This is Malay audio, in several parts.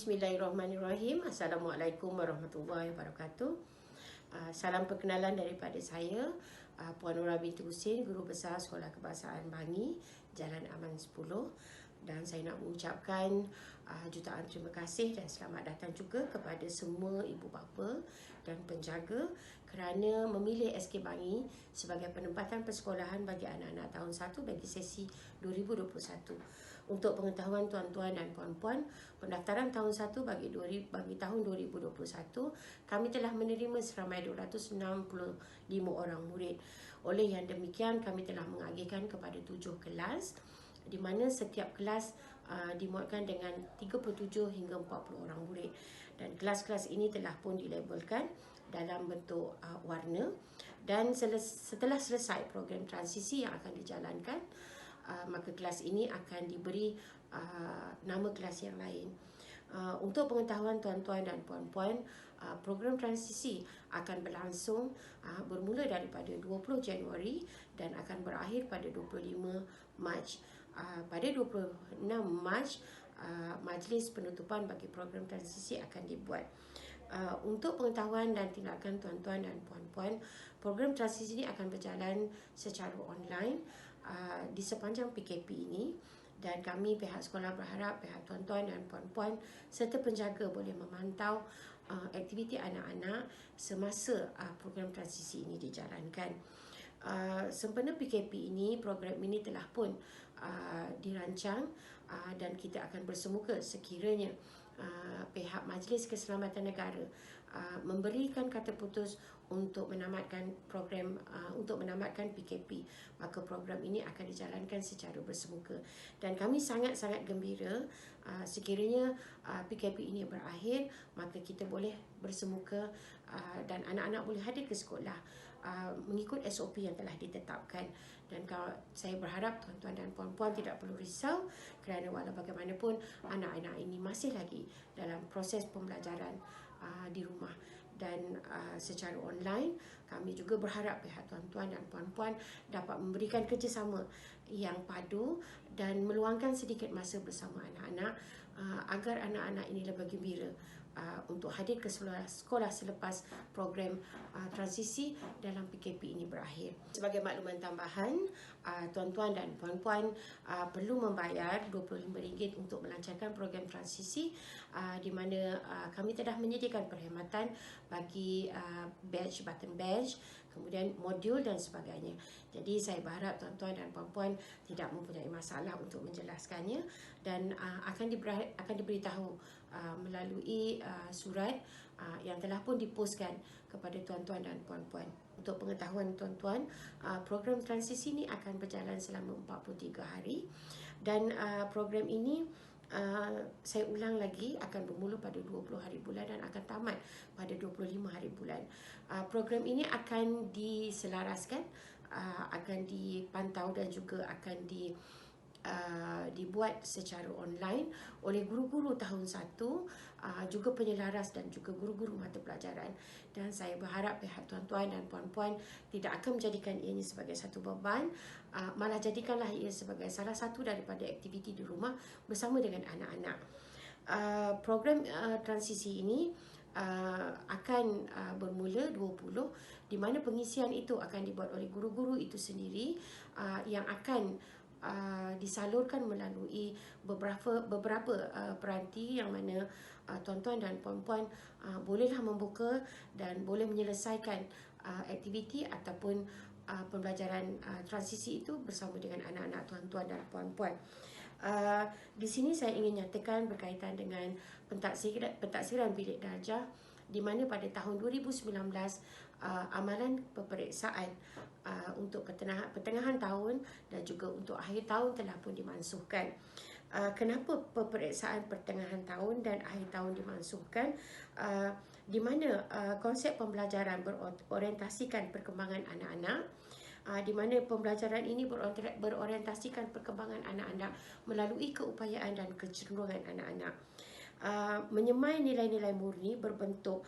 Bismillahirrahmanirrahim. Assalamualaikum warahmatullahi wabarakatuh. Salam perkenalan daripada saya, Puan Nora binti Husin, Guru Besar Sekolah Kebahasaan Bangi, Jalan Aman 10. Dan saya nak mengucapkan jutaan terima kasih dan selamat datang juga kepada semua ibu bapa dan penjaga kerana memilih SK Bangi sebagai penempatan persekolahan bagi anak-anak tahun 1 bagi sesi 2021. Untuk pengetahuan tuan-tuan dan puan-puan, pendaftaran tahun 1 bagi tahun 2021, kami telah menerima seramai 265 orang murid. Oleh yang demikian, kami telah mengagihkan kepada 7 kelas, di mana setiap kelas dimuatkan dengan 37 hingga 40 orang murid. Dan kelas-kelas ini telah pun dilabelkan dalam bentuk warna. Dan setelah selesai program transisi yang akan dijalankan, maka kelas ini akan diberi nama kelas yang lain. Untuk pengetahuan tuan-tuan dan puan-puan, program transisi akan berlangsung bermula daripada 20 Januari dan akan berakhir pada 25 Mac. Pada 26 Mac, majlis penutupan bagi program transisi akan dibuat. Untuk pengetahuan dan tindakan tuan-tuan dan puan-puan, program transisi ini akan berjalan secara online di sepanjang PKP ini, dan kami pihak sekolah berharap pihak tuan-tuan dan puan-puan serta penjaga boleh memantau aktiviti anak-anak semasa program transisi ini dijalankan. Sempena PKP ini, program ini telah pun dirancang dan kita akan bersemuka sekiranya pihak Majlis Keselamatan Negara memberikan kata putus untuk menamatkan program untuk menamatkan PKP, maka program ini akan dijalankan secara bersemuka. Dan kami sangat-sangat gembira sekiranya PKP ini berakhir, maka kita boleh bersemuka dan anak-anak boleh hadir ke sekolah mengikut SOP yang telah ditetapkan. Dan saya berharap tuan-tuan dan puan-puan tidak perlu risau kerana walau bagaimanapun anak-anak ini masih lagi dalam proses pembelajaran di rumah dan secara online. Kami juga berharap pihak tuan-tuan dan puan-puan dapat memberikan kerjasama yang padu dan meluangkan sedikit masa bersama anak-anak agar anak-anak ini lebih gembira untuk hadir ke sekolah selepas program transisi dalam PKP ini berakhir. Sebagai makluman tambahan, tuan-tuan dan puan-puan perlu membayar RM25 untuk melancarkan program transisi, di mana kami telah menyediakan perkhidmatan bagi badge, button badge, kemudian modul dan sebagainya. Jadi saya berharap tuan-tuan dan puan-puan tidak mempunyai masalah untuk menjelaskannya, dan akan diberitahu melalui surat yang telah pun dipostkan kepada tuan-tuan dan puan-puan. Untuk pengetahuan tuan-tuan, program transisi ini akan berjalan selama 43 hari, dan program ini saya ulang lagi akan bermula pada 20 hari bulan dan akan tamat pada 25 hari bulan. Program ini akan diselaraskan, akan dipantau dan juga akan dibuat secara online oleh guru-guru tahun 1, juga penyelaras dan juga guru-guru mata pelajaran. Dan saya berharap pihak tuan-tuan dan puan-puan tidak akan menjadikan ianya sebagai satu beban, malah jadikanlah ia sebagai salah satu daripada aktiviti di rumah bersama dengan anak-anak. Program transisi ini akan bermula 20, di mana pengisian itu akan dibuat oleh guru-guru itu sendiri, yang akan disalurkan melalui beberapa peranti, yang mana tuan-tuan dan puan-puan bolehlah membuka dan boleh menyelesaikan aktiviti ataupun pembelajaran transisi itu bersama dengan anak-anak tuan-tuan dan puan-puan. Di sini saya ingin nyatakan berkaitan dengan pentaksiran bilik darjah, di mana pada tahun 2019 amalan peperiksaan untuk pertengahan tahun dan juga untuk akhir tahun telah pun dimansuhkan. Kenapa peperiksaan pertengahan tahun dan akhir tahun dimansuhkan? Di mana konsep pembelajaran berorientasikan perkembangan anak-anak, di mana pembelajaran ini berorientasikan perkembangan anak-anak melalui keupayaan dan kecenderungan anak-anak. Menyemai nilai-nilai murni berbentuk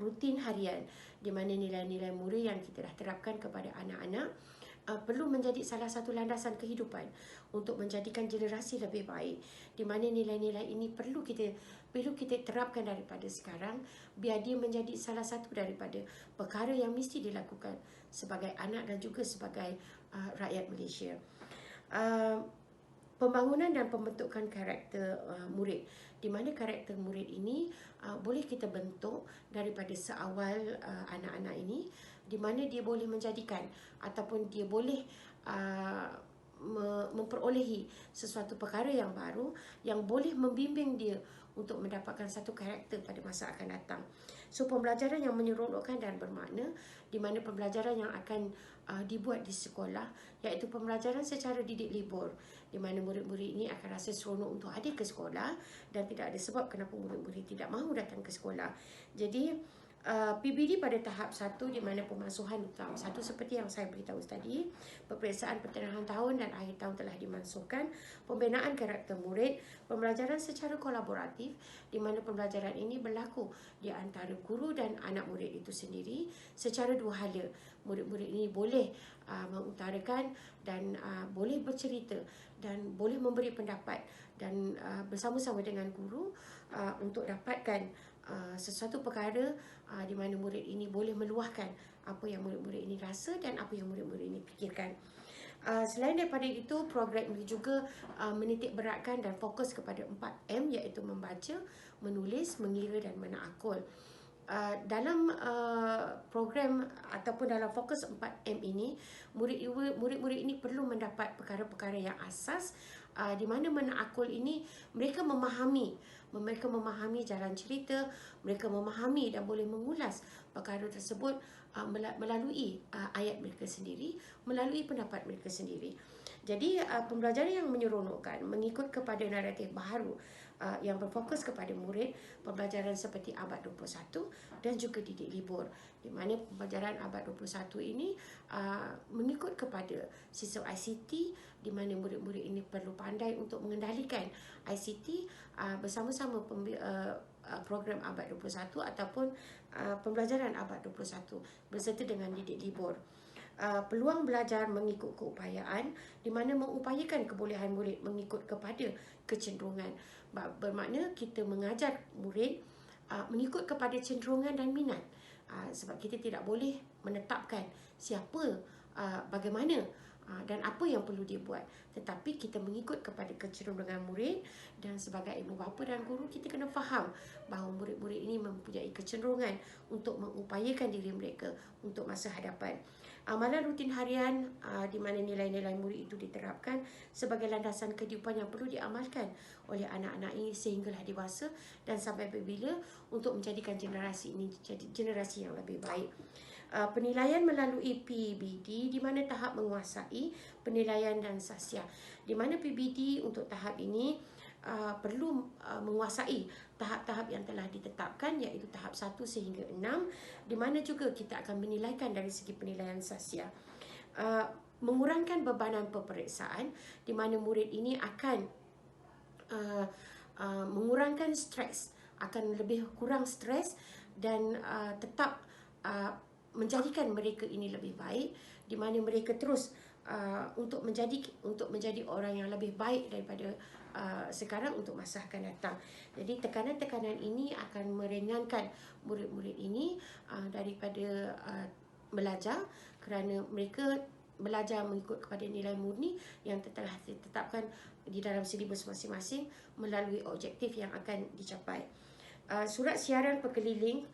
rutin harian, di mana nilai-nilai murni yang kita dah terapkan kepada anak-anak perlu menjadi salah satu landasan kehidupan untuk menjadikan generasi lebih baik, di mana nilai-nilai ini perlu kita terapkan daripada sekarang, biar dia menjadi salah satu daripada perkara yang mesti dilakukan sebagai anak dan juga sebagai rakyat Malaysia. Pembangunan dan pembentukan karakter murid, di mana karakter murid ini boleh kita bentuk daripada seawal anak-anak ini, di mana dia boleh menjadikan ataupun dia boleh memperolehi sesuatu perkara yang baru yang boleh membimbing dia untuk mendapatkan satu karakter pada masa akan datang. So, pembelajaran yang menyeronokkan dan bermakna, di mana pembelajaran yang akan dibuat di sekolah, iaitu pembelajaran secara didik libur, di mana murid-murid ini akan rasa seronok untuk hadir ke sekolah dan tidak ada sebab kenapa murid-murid tidak mahu datang ke sekolah. Jadi PBD pada tahap 1, di mana pemasuhan tahap 1 seperti yang saya beritahu tadi, peperiksaan pertengahan tahun dan akhir tahun telah dimasukkan, pembinaan karakter murid, pembelajaran secara kolaboratif, di mana pembelajaran ini berlaku di antara guru dan anak murid itu sendiri secara dua hala. Murid-murid ini boleh mengutarakan dan boleh bercerita dan boleh memberi pendapat dan bersama-sama dengan guru untuk dapatkan sesuatu perkara di mana murid ini boleh meluahkan apa yang murid-murid ini rasa dan apa yang murid-murid ini fikirkan. Selain daripada itu, program ini juga menitik beratkan dan fokus kepada 4M, iaitu membaca, menulis, mengira dan menakul. Dalam program ataupun dalam fokus 4M ini, murid-murid ini perlu mendapat perkara-perkara yang asas, di mana menakul ini mereka memahami jalan cerita, mereka memahami dan boleh mengulas perkara tersebut melalui ayat mereka sendiri, melalui pendapat mereka sendiri. Jadi pembelajaran yang menyeronokkan mengikut kepada naratif baharu yang berfokus kepada murid, pembelajaran seperti abad 21 dan juga didik libur, di mana pembelajaran abad 21 ini mengikut kepada sistem ICT, di mana murid-murid ini perlu pandai untuk mengendalikan ICT bersama-sama program abad 21 ataupun pembelajaran abad 21 berserta dengan didik libur. Peluang belajar mengikut keupayaan, di mana mengupayakan kebolehan murid mengikut kepada kecenderungan. Bermakna kita mengajar murid mengikut kepada cenderungan dan minat. Sebab kita tidak boleh menetapkan siapa, bagaimana dan apa yang perlu dia buat, tetapi kita mengikut kepada kecenderungan murid. Dan sebagai ibu bapa dan guru, kita kena faham bahawa murid-murid ini mempunyai kecenderungan untuk mengupayakan diri mereka untuk masa hadapan. Amalan rutin harian, di mana nilai-nilai murid itu diterapkan sebagai landasan kehidupan yang perlu diamalkan oleh anak-anak ini sehinggalah dewasa dan sampai bila untuk menjadikan generasi ini jadi generasi yang lebih baik. Penilaian melalui PBD, di mana tahap menguasai penilaian dan sasia, di mana PBD untuk tahap ini perlu menguasai tahap-tahap yang telah ditetapkan, iaitu tahap 1 sehingga 6, di mana juga kita akan menilaikan dari segi penilaian sasia. Mengurangkan bebanan peperiksaan, di mana murid ini akan mengurangkan stres, akan lebih kurang stres dan tetap menjadikan mereka ini lebih baik, di mana mereka terus untuk menjadi orang yang lebih baik daripada sekarang untuk masa akan datang. Jadi tekanan-tekanan ini akan meringankan murid-murid ini daripada belajar, kerana mereka belajar mengikut kepada nilai murni yang telah ditetapkan di dalam silibus masing-masing melalui objektif yang akan dicapai. Surat siaran perkeliling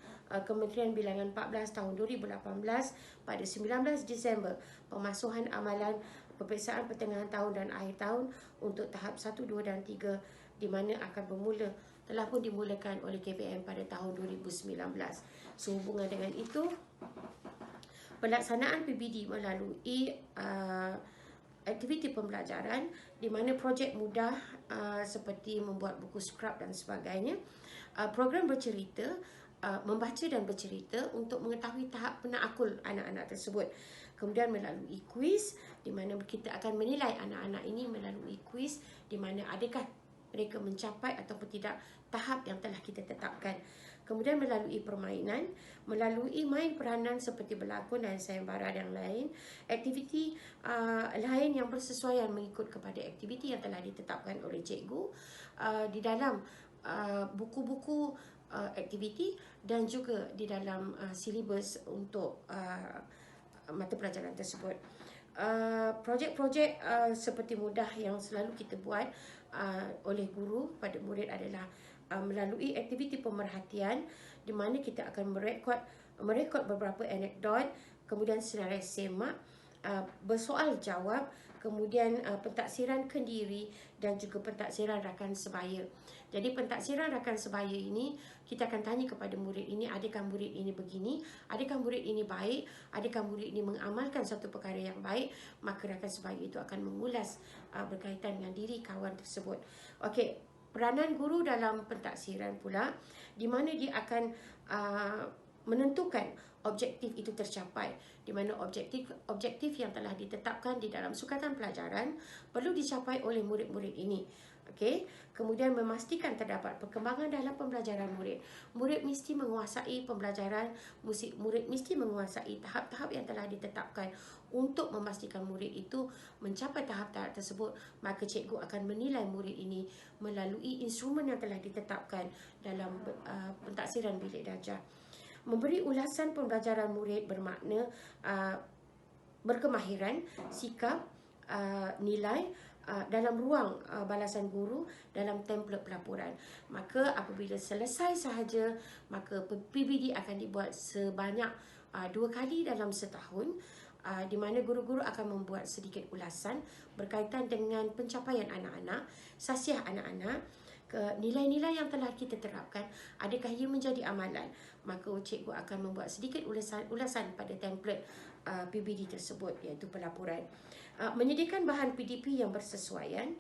Kementerian Bilangan 14 tahun 2018 pada 19 Disember, pemasuhan amalan peperiksaan pertengahan tahun dan akhir tahun untuk tahap 1, 2 dan 3, di mana telah pun dimulakan oleh KPM pada tahun 2019. Sehubungan dengan itu, pelaksanaan PBD melalui aktiviti pembelajaran, di mana projek mudah seperti membuat buku skrap dan sebagainya, program bercerita, membaca dan bercerita untuk mengetahui tahap penakul anak-anak tersebut. Kemudian melalui kuis, di mana kita akan menilai anak-anak ini melalui kuis, di mana adakah mereka mencapai ataupun tidak tahap yang telah kita tetapkan. Kemudian melalui permainan, melalui main peranan seperti berlakon dan sayembara dan lain, aktiviti lain yang bersesuaian mengikut kepada aktiviti yang telah ditetapkan oleh cikgu di dalam buku-buku aktiviti dan juga di dalam silibus untuk mata pelajaran tersebut. Projek-projek seperti mudah yang selalu kita buat oleh guru pada murid adalah melalui aktiviti pemerhatian, di mana kita akan merekod beberapa anekdot, kemudian senarai semak, bersoal jawab, kemudian pentaksiran kendiri dan juga pentaksiran rakan sebaya. Jadi pentaksiran rakan sebaya ini kita akan tanya kepada murid ini, adakah murid ini begini, adakah murid ini baik, adakah murid ini mengamalkan satu perkara yang baik, maka rakan sebaya itu akan mengulas berkaitan dengan diri kawan tersebut. Okey, peranan guru dalam pentaksiran pula, di mana dia akan menentukan objektif itu tercapai, di mana objektif yang telah ditetapkan di dalam sukatan pelajaran perlu dicapai oleh murid-murid ini. Okey, kemudian memastikan terdapat perkembangan dalam pembelajaran murid. Murid mesti menguasai pembelajaran, murid mesti menguasai tahap-tahap yang telah ditetapkan. Untuk memastikan murid itu mencapai tahap-tahap tersebut, maka cikgu akan menilai murid ini melalui instrumen yang telah ditetapkan dalam pentaksiran bilik darjah. Memberi ulasan pembelajaran murid bermakna berkemahiran, sikap, nilai dalam ruang balasan guru dalam template pelaporan. Maka apabila selesai sahaja, maka PBD akan dibuat sebanyak 2 kali dalam setahun, di mana guru-guru akan membuat sedikit ulasan berkaitan dengan pencapaian anak-anak, sasiah anak-anak, nilai-nilai yang telah kita terapkan, adakah ia menjadi amalan. Maka cikgu akan membuat sedikit ulasan pada template PBD tersebut, iaitu pelaporan. Menyediakan bahan PDP yang bersesuaian,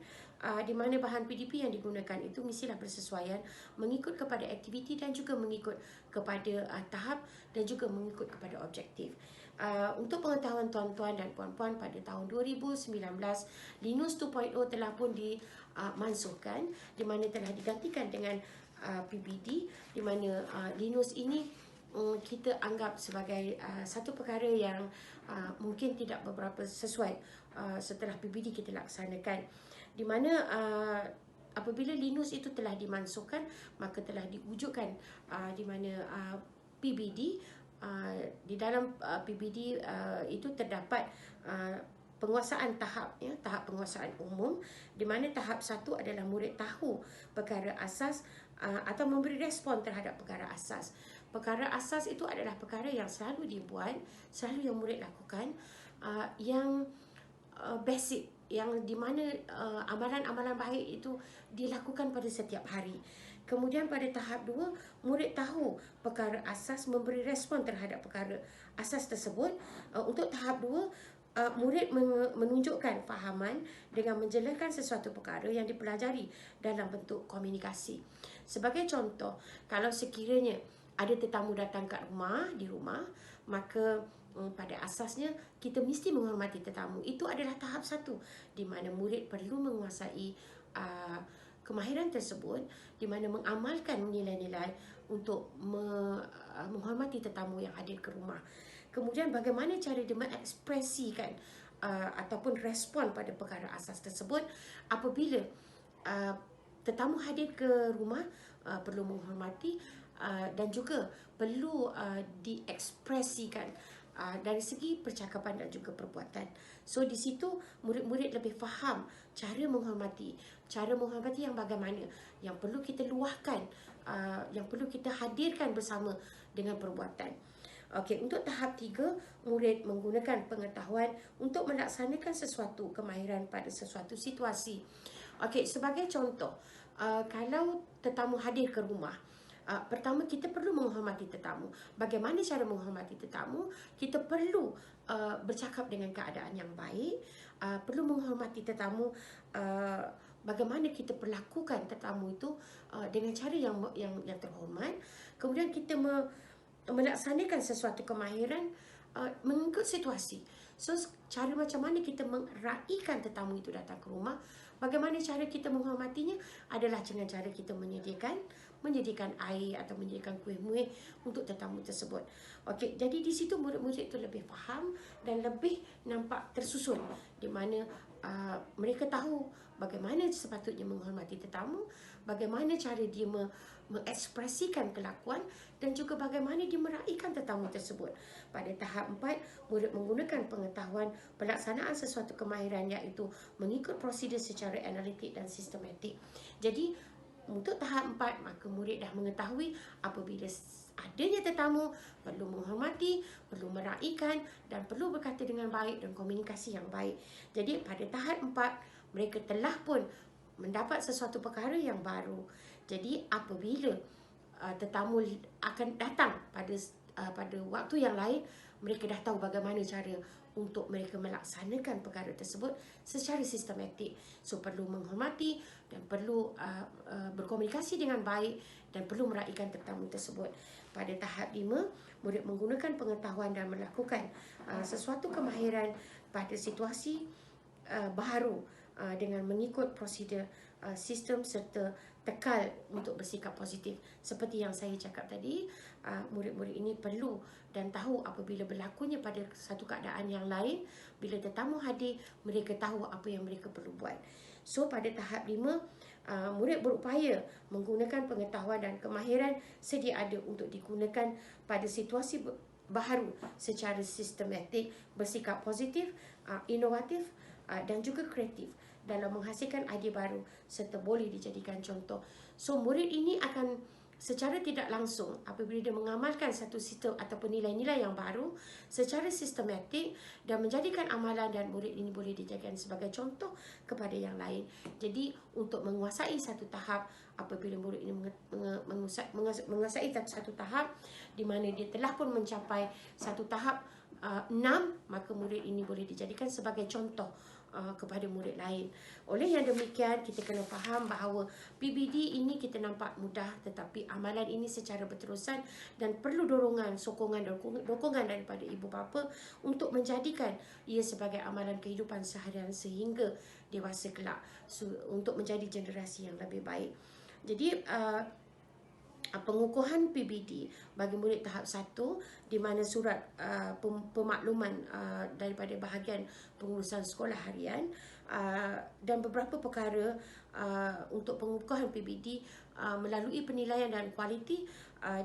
di mana bahan PDP yang digunakan itu mestilah bersesuaian mengikut kepada aktiviti dan juga mengikut kepada tahap dan juga mengikut kepada objektif. Untuk pengetahuan tuan-tuan dan puan-puan, pada tahun 2019 Linus 2.0 telah pun dimansuhkan, di mana telah digantikan dengan PBD, di mana Linus ini kita anggap sebagai satu perkara yang mungkin tidak beberapa sesuai setelah PBD kita laksanakan, di mana apabila Linus itu telah dimansuhkan, maka telah diwujudkan di mana PBD, di dalam PBD itu terdapat penguasaan tahap, tahap penguasaan umum, di mana tahap 1 adalah murid tahu perkara asas atau memberi respon terhadap perkara asas. Perkara asas itu adalah perkara yang selalu dibuat, selalu yang murid lakukan, yang basic, yang di mana amalan-amalan baik itu dilakukan pada setiap hari. Kemudian pada tahap 2, murid tahu perkara asas, memberi respon terhadap perkara asas tersebut. Untuk tahap 2, murid menunjukkan fahaman dengan menjelaskan sesuatu perkara yang dipelajari dalam bentuk komunikasi. Sebagai contoh, kalau sekiranya ada tetamu datang kat di rumah, maka pada asasnya kita mesti menghormati tetamu. Itu adalah tahap 1, di mana murid perlu menguasai kemahiran tersebut, di mana mengamalkan nilai-nilai untuk menghormati tetamu yang hadir ke rumah. Kemudian bagaimana cara dia mengekspresikan ataupun respon pada perkara asas tersebut apabila tetamu hadir ke rumah, perlu menghormati dan juga perlu diekspresikan dari segi percakapan dan juga perbuatan. So di situ murid-murid lebih faham cara menghormati yang bagaimana, yang perlu kita luahkan, yang perlu kita hadirkan bersama dengan perbuatan. Okey, untuk tahap 3, murid menggunakan pengetahuan untuk melaksanakan sesuatu kemahiran pada sesuatu situasi. Okey, sebagai contoh, kalau tetamu hadir ke rumah, pertama kita perlu menghormati tetamu. Bagaimana cara menghormati tetamu? Kita perlu bercakap dengan keadaan yang baik, perlu menghormati tetamu, bagaimana kita perlakukan tetamu itu dengan cara yang terhormat. Kemudian kita melaksanakan sesuatu kemahiran mengikut situasi. So, cara macam mana kita meraihkan tetamu itu datang ke rumah, bagaimana cara kita menghormatinya adalah dengan cara kita menyediakan menyediakan air atau menyediakan kuih-muih untuk tetamu tersebut. Okey, jadi di situ murid-murid itu lebih faham dan lebih nampak tersusun, di mana mereka tahu bagaimana sepatutnya menghormati tetamu, bagaimana cara dia mengekspresikan kelakuan dan juga bagaimana dia meraihkan tetamu tersebut. Pada tahap 4, murid menggunakan pengetahuan pelaksanaan sesuatu kemahiran iaitu mengikut prosedur secara analitik dan sistematik. Jadi untuk tahap 4, maka murid dah mengetahui apabila adanya tetamu perlu menghormati, perlu meraihkan dan perlu berkata dengan baik dan komunikasi yang baik. Jadi pada tahap 4, mereka telah pun mendapat sesuatu perkara yang baru. Jadi apabila tetamu akan datang pada waktu yang lain, mereka dah tahu bagaimana cara untuk mereka melaksanakan perkara tersebut secara sistematik. So perlu menghormati dan perlu berkomunikasi dengan baik dan perlu meraihkan tetamu tersebut. Pada tahap 5, murid menggunakan pengetahuan dan melakukan sesuatu kemahiran pada situasi baharu dengan mengikut prosedur sistem serta tekal untuk bersikap positif. Seperti yang saya cakap tadi, murid-murid ini perlu dan tahu apabila berlakunya pada satu keadaan yang lain, bila tetamu hadir, mereka tahu apa yang mereka perlu buat. So pada tahap 5, murid berupaya menggunakan pengetahuan dan kemahiran sedia ada untuk digunakan pada situasi baharu secara sistematik, bersikap positif, inovatif dan juga kreatif dalam menghasilkan idea baru serta boleh dijadikan contoh. So murid ini akan secara tidak langsung apabila dia mengamalkan satu sistem ataupun nilai-nilai yang baru secara sistematik dan menjadikan amalan, dan murid ini boleh dijadikan sebagai contoh kepada yang lain. Jadi untuk menguasai satu tahap, apabila murid ini menguasai satu tahap di mana dia telah pun mencapai satu tahap 6, maka murid ini boleh dijadikan sebagai contoh kepada murid lain. Oleh yang demikian, kita kena faham bahawa PBD ini kita nampak mudah, tetapi amalan ini secara berterusan dan perlu dokongan daripada ibu bapa untuk menjadikan ia sebagai amalan kehidupan seharian sehingga dewasa kelak, untuk menjadi generasi yang lebih baik. Jadi pengukuhan PBD bagi murid tahap 1 di mana surat pemakluman daripada bahagian pengurusan sekolah harian dan beberapa perkara untuk pengukuhan PBD melalui penilaian dan kualiti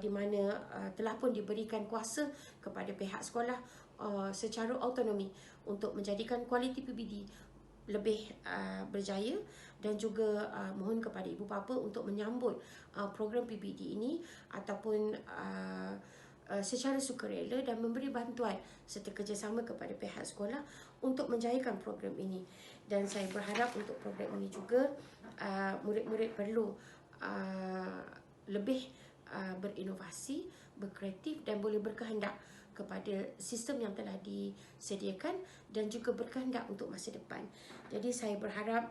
di mana telah pun diberikan kuasa kepada pihak sekolah secara autonomi untuk menjadikan kualiti PBD lebih berjaya, dan juga mohon kepada ibu bapa untuk menyambut program PBD ini ataupun secara sukarela dan memberi bantuan serta kerjasama kepada pihak sekolah untuk menjayakan program ini. Dan saya berharap untuk program ini juga murid-murid perlu lebih berinovasi, berkreatif dan boleh berkehendak kepada sistem yang telah disediakan dan juga berkehendak untuk masa depan. Jadi saya berharap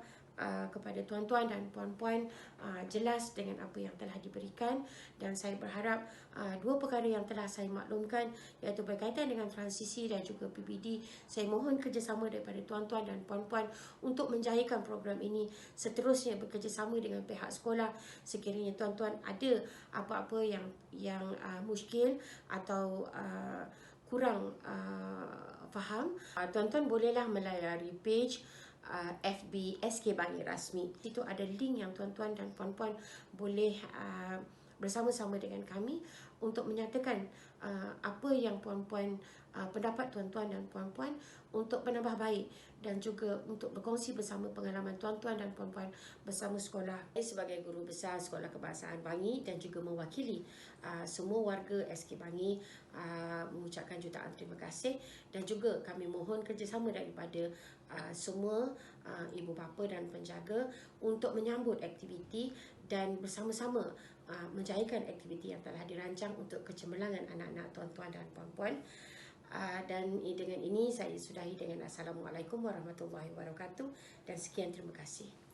kepada tuan-tuan dan puan-puan jelas dengan apa yang telah diberikan, dan saya berharap dua perkara yang telah saya maklumkan iaitu berkaitan dengan transisi dan juga PBD, saya mohon kerjasama daripada tuan-tuan dan puan-puan untuk menjayakan program ini, seterusnya bekerjasama dengan pihak sekolah. Sekiranya tuan-tuan ada apa-apa yang muskil atau kurang faham, tuan-tuan bolehlah melayari page FB SK Bangi Rasmi. Itu ada link yang tuan-tuan dan puan-puan boleh bersama-sama dengan kami untuk menyatakan apa yang puan-puan, pendapat tuan-tuan dan puan-puan untuk penambah baik dan juga untuk berkongsi bersama pengalaman tuan-tuan dan puan-puan bersama sekolah. Saya sebagai guru besar Sekolah Kebahasaan Bangi dan juga mewakili semua warga SK Bangi mengucapkan jutaan terima kasih, dan juga kami mohon kerjasama daripada semua ibu bapa dan penjaga untuk menyambut aktiviti dan bersama-sama menjayakan aktiviti yang telah dirancang untuk kecemerlangan anak-anak tuan-tuan dan puan-puan. Dan dengan ini saya sudahi dengan Assalamualaikum warahmatullahi wabarakatuh dan sekian, terima kasih.